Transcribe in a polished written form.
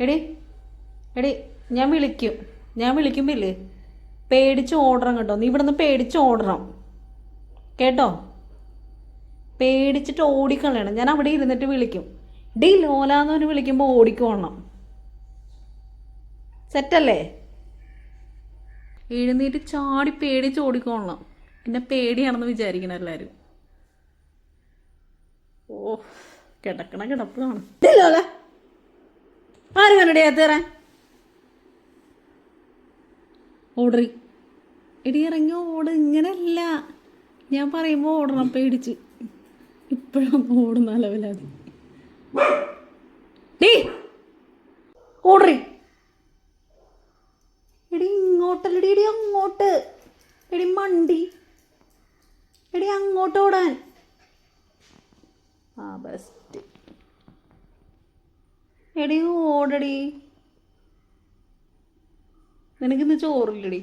എടി എടി ഞാൻ വിളിക്കുമ്പോൾ ഇല്ലേ പേടിച്ച് ഓടണം കേട്ടോ. നീ ഇവിടെ നിന്ന് പേടിച്ച് ഓടണം കേട്ടോ. പേടിച്ചിട്ട് ഓടിക്കളയണം. ഞാൻ അവിടെ ഇരുന്നിട്ട് വിളിക്കും. ഡി ലോലാന്ന് പറഞ്ഞ് വിളിക്കുമ്പോൾ ഓടിക്കോളണം. സെറ്റല്ലേ? എഴുന്നേറ്റ് ചാടി പേടിച്ച് ഓടിക്കോളണം. എന്നെ പേടിയാണെന്ന് വിചാരിക്കണം എല്ലാവരും. ഓ കിടക്കണ കിടപ്പ് കാണും. ലോല ആര് വേണടി അകത്തേറാൻ? ഓടറി എടി ഇറങ്ങി ഓട്. ഇങ്ങനെയല്ല ഞാൻ പറയുമ്പോൾ ഓടണം പേടിച്ച്. ഇപ്പോഴൊന്നും ഓടുന്ന ലെവലാതി. ഡീ ഓടറി എടി ഇങ്ങോട്ടല്ലടി. എടി അങ്ങോട്ട്. എടി മണ്ടി. എടി അങ്ങോട്ട് ഓടാൻ. ആ ബെസ്റ്റ്. എടി ഓടടി. നിനക്കിന്ന് ചോറില്ലടി.